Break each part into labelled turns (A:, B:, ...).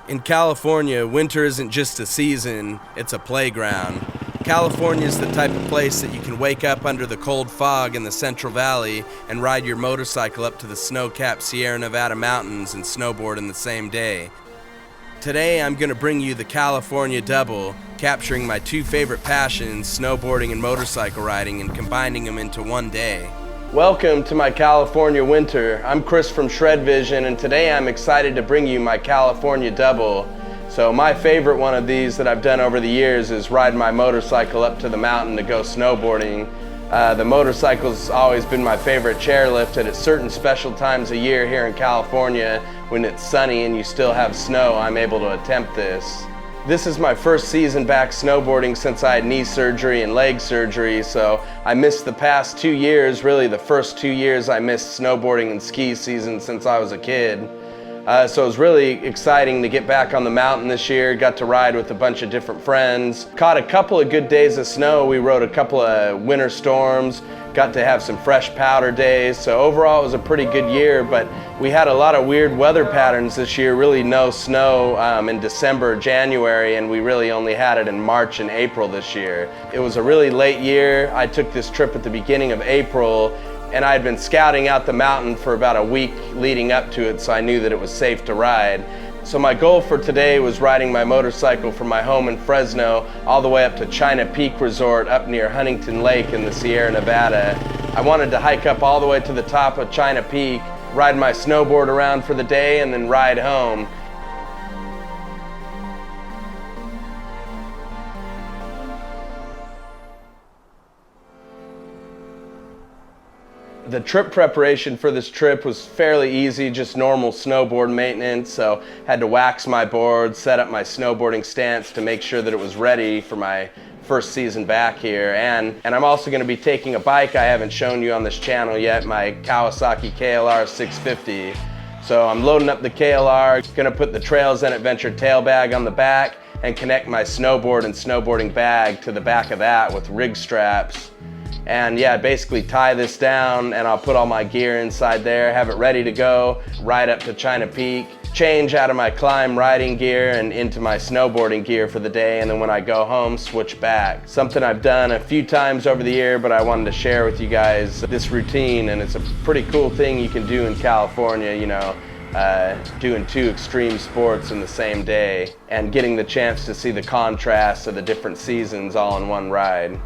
A: In California, winter isn't just a season, it's a playground. California is the type of place that you can wake up under the cold fog in the Central Valley and ride your motorcycle up to the snow-capped Sierra Nevada mountains and snowboard in the same day. Today I'm going to bring you the California Double, capturing my two favorite passions, snowboarding and motorcycle riding, and combining them into one day. Welcome to my California winter. I'm Chris from Shred Vision, and today I'm excited to bring you my California Double. So my favorite one of these that I've done over the years is ride my motorcycle up to the mountain to go snowboarding. The motorcycle's always been my favorite chairlift, and at certain special times of year here in California, when it's sunny and you still have snow, I'm able to attempt this. This is my first season back snowboarding since I had knee surgery and leg surgery, so I missed the past 2 years, really the first 2 years I missed snowboarding and ski season since I was a kid. So it was really exciting to get back on the mountain this year, got to ride with a bunch of different friends. Caught a couple of good days of snow, we rode a couple of winter storms, got to have some fresh powder days, so overall it was a pretty good year, but we had a lot of weird weather patterns this year, really no snow in December, January, and we really only had it in March and April this year. It was a really late year. I took this trip at the beginning of April, and I had been scouting out the mountain for about a week leading up to it, so I knew that it was safe to ride. So my goal for today was riding my motorcycle from my home in Fresno all the way up to China Peak Resort up near Huntington Lake in the Sierra Nevada. I wanted to hike up all the way to the top of China Peak, ride my snowboard around for the day, and then ride home. The trip preparation for this trip was fairly easy, just normal snowboard maintenance. So had to wax my board, set up my snowboarding stance to make sure that it was ready for my first season back here. And I'm also going to be taking a bike I haven't shown you on this channel yet, my Kawasaki KLR 650. So I'm loading up the KLR, going to put the Trails and Adventure tail bag on the back and connect my snowboard and snowboarding bag to the back of that with Rigg straps. And yeah, basically tie this down and I'll put all my gear inside there, have it ready to go, ride up to China Peak, change out of my climb riding gear and into my snowboarding gear for the day, and then when I go home, switch back. Something I've done a few times over the year, but I wanted to share with you guys this routine, and it's a pretty cool thing you can do in California, you know, doing two extreme sports in the same day and getting the chance to see the contrast of the different seasons all in one ride.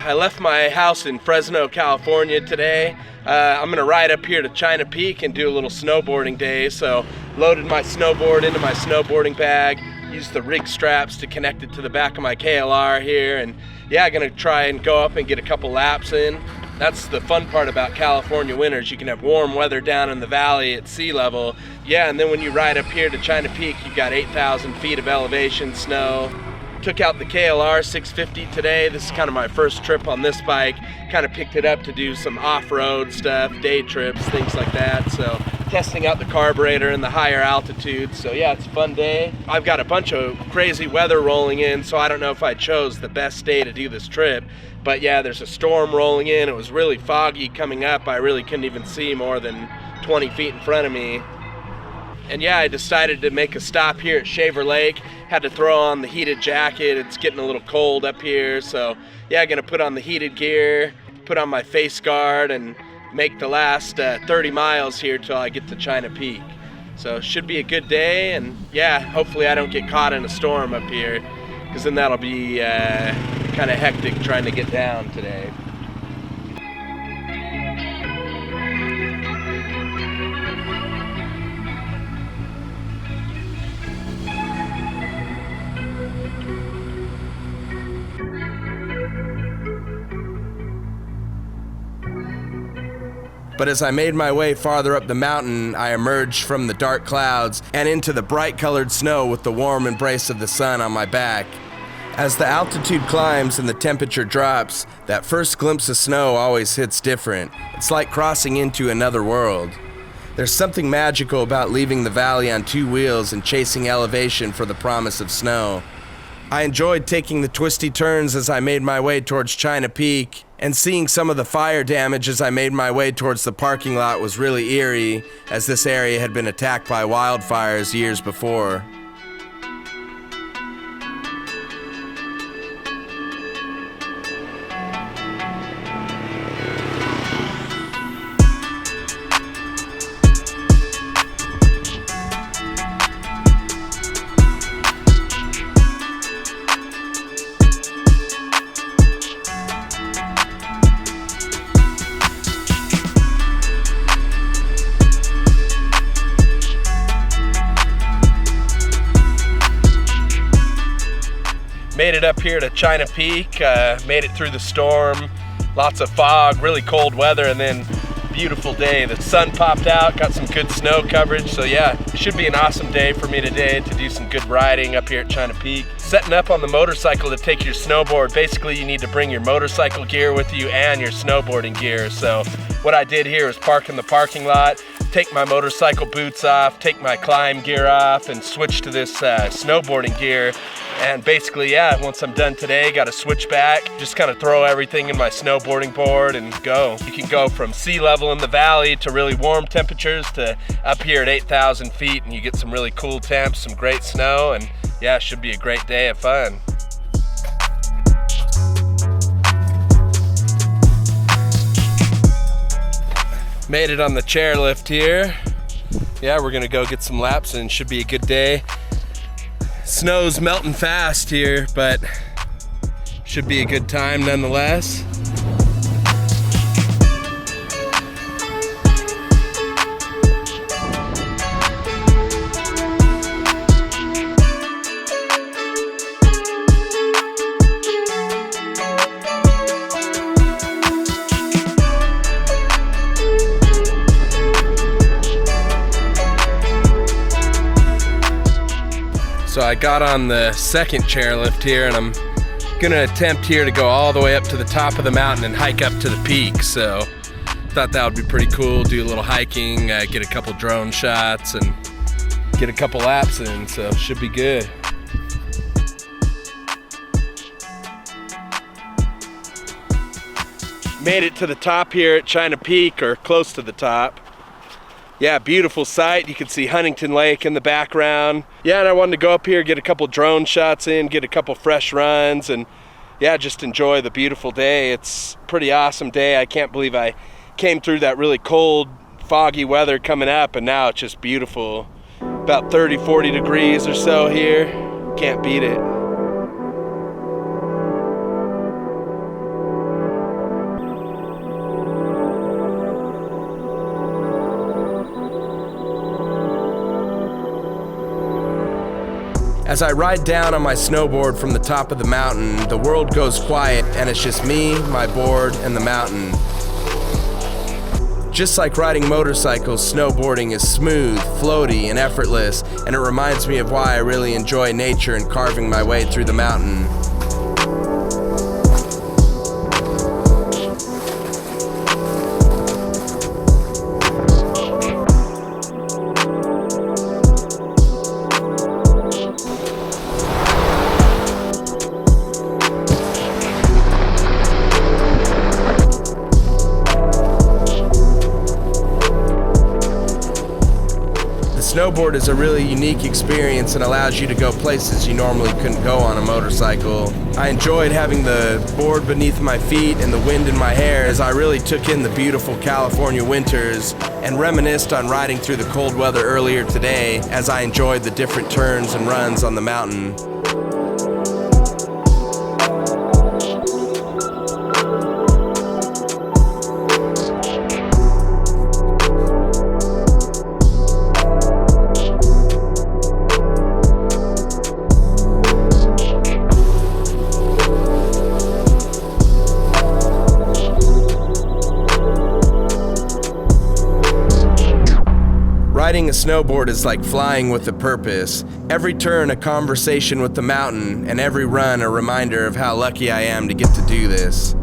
A: I left my house in Fresno, California today. I'm gonna ride up here to China Peak and do a little snowboarding day. So loaded my snowboard into my snowboarding bag, used the Rigg straps to connect it to the back of my KLR here, and yeah, gonna try and go up and get a couple laps in. That's the fun part about California winters. You can have warm weather down in the valley at sea level. Yeah, and then when you ride up here to China Peak, you've got 8,000 feet of elevation, snow. Took out the KLR 650 today. This is kind of my first trip on this bike. Kind of picked it up to do some off-road stuff, day trips, things like that. So testing out the carburetor and the higher altitude. So yeah, it's a fun day. I've got a bunch of crazy weather rolling in, so I don't know if I chose the best day to do this trip. But yeah, there's a storm rolling in. It was really foggy coming up. I really couldn't even see more than 20 feet in front of me. And yeah, I decided to make a stop here at Shaver Lake. Had to throw on the heated jacket. It's getting a little cold up here. So yeah, gonna put on the heated gear, put on my face guard, and make the last 30 miles here till I get to China Peak. So should be a good day, and yeah, hopefully I don't get caught in a storm up here, because then that'll be kind of hectic trying to get down today. But as I made my way farther up the mountain, I emerged from the dark clouds and into the bright-colored snow with the warm embrace of the sun on my back. As the altitude climbs and the temperature drops, that first glimpse of snow always hits different. It's like crossing into another world. There's something magical about leaving the valley on two wheels and chasing elevation for the promise of snow. I enjoyed taking the twisty turns as I made my way towards China Peak, and seeing some of the fire damage as I made my way towards the parking lot was really eerie, as this area had been attacked by wildfires years before.
B: Made it up here to China Peak, made it through the storm, lots of fog, really cold weather, and then beautiful day. The sun popped out, got some good snow coverage, so yeah, should be an awesome day for me today to do some good riding up here at China Peak. Setting up on the motorcycle to take your snowboard, basically you need to bring your motorcycle gear with you and your snowboarding gear. So what I did here is park in the parking lot, take my motorcycle boots off, take my climb gear off, and switch to this snowboarding gear. And basically, yeah, once I'm done today, got to switch back, just kind of throw everything in my snowboarding board and go. You can go from sea level in the valley to really warm temperatures to up here at 8,000 feet, and you get some really cool temps, some great snow, and yeah, it should be a great day of fun. Made it on the chairlift here. Yeah, we're gonna go get some laps and it should be a good day. Snow's melting fast here, but should be a good time nonetheless. So I got on the second chairlift here, and I'm gonna attempt here to go all the way up to the top of the mountain and hike up to the peak. So thought that would be pretty cool, do a little hiking, get a couple drone shots and get a couple laps in, so should be good. Made it to the top here at China Peak, or close to the top. Yeah, beautiful sight. You can see Huntington Lake in the background. Yeah, and I wanted to go up here, get a couple drone shots in, get a couple fresh runs, and yeah, just enjoy the beautiful day. It's a pretty awesome day. I can't believe I came through that really cold, foggy weather coming up, and now it's just beautiful. About 30, 40 degrees or so here. Can't beat it.
A: As I ride down on my snowboard from the top of the mountain, the world goes quiet and it's just me, my board, and the mountain. Just like riding motorcycles, snowboarding is smooth, floaty, and effortless, and it reminds me of why I really enjoy nature and carving my way through the mountain. Snowboard is a really unique experience and allows you to go places you normally couldn't go on a motorcycle. I enjoyed having the board beneath my feet and the wind in my hair as I really took in the beautiful California winters and reminisced on riding through the cold weather earlier today as I enjoyed the different turns and runs on the mountain. Riding a snowboard is like flying with a purpose. Every turn a conversation with the mountain, and every run a reminder of how lucky I am to get to do this.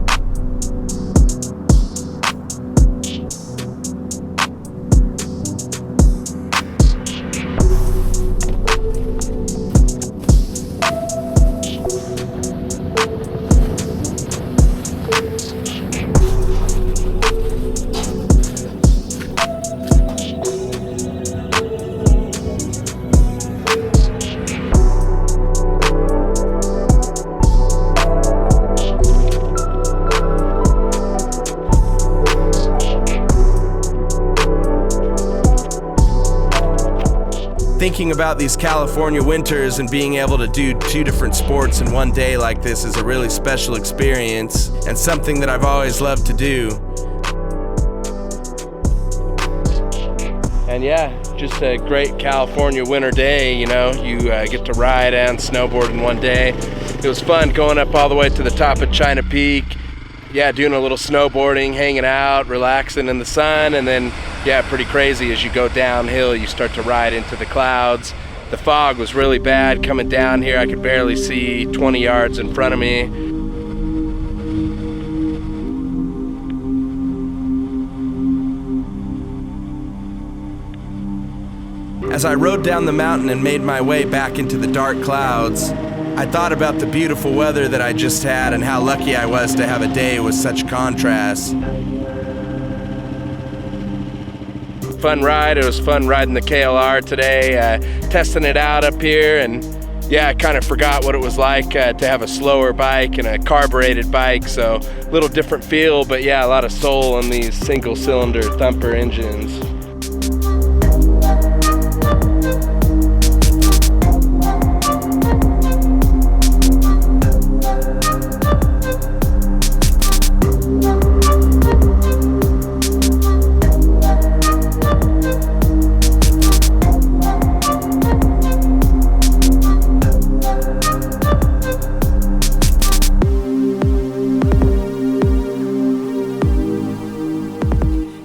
A: Thinking about these California winters and being able to do 2 different sports in one day like this is a really special experience and something that I've always loved to do.
B: And yeah, just a great California winter day, you know. You get to ride and snowboard in one day. It was fun going up all the way to the top of China Peak. Yeah, doing a little snowboarding, hanging out, relaxing in the sun, and then, yeah, pretty crazy as you go downhill, you start to ride into the clouds. The fog was really bad coming down here. I could barely see 20 yards in front of me.
A: As I rode down the mountain and made my way back into the dark clouds, I thought about the beautiful weather that I just had and how lucky I was to have a day with such contrast.
B: Fun ride. It was fun riding the KLR today, testing it out up here, and yeah, I kind of forgot what it was like to have a slower bike and a carbureted bike, so a little different feel, but yeah, a lot of soul in these single-cylinder thumper engines.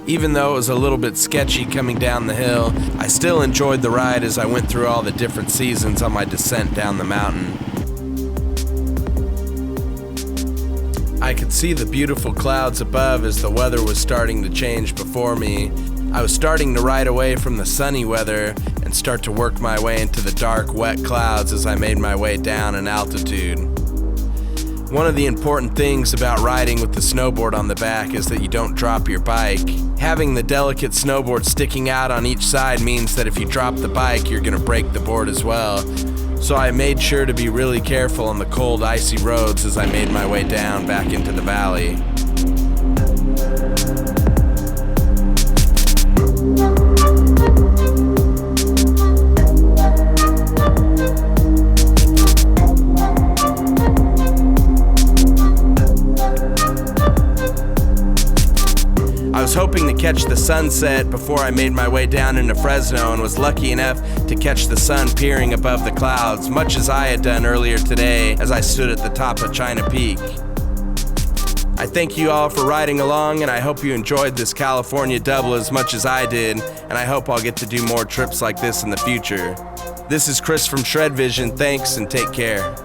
A: Even though it was a little bit sketchy coming down the hill, I still enjoyed the ride as I went through all the different seasons on my descent down the mountain. I could see the beautiful clouds above as the weather was starting to change before me. I was starting to ride away from the sunny weather and start to work my way into the dark, wet clouds as I made my way down in altitude. One of the important things about riding with the snowboard on the back is that you don't drop your bike. Having the delicate snowboard sticking out on each side means that if you drop the bike, you're gonna break the board as well. So I made sure to be really careful on the cold, icy roads as I made my way down back into the valley. I was hoping to catch the sunset before I made my way down into Fresno and was lucky enough to catch the sun peering above the clouds, much as I had done earlier today as I stood at the top of China Peak. I thank you all for riding along, and I hope you enjoyed this California double as much as I did, and I hope I'll get to do more trips like this in the future. This is Chris from Shred Vision. Thanks and take care.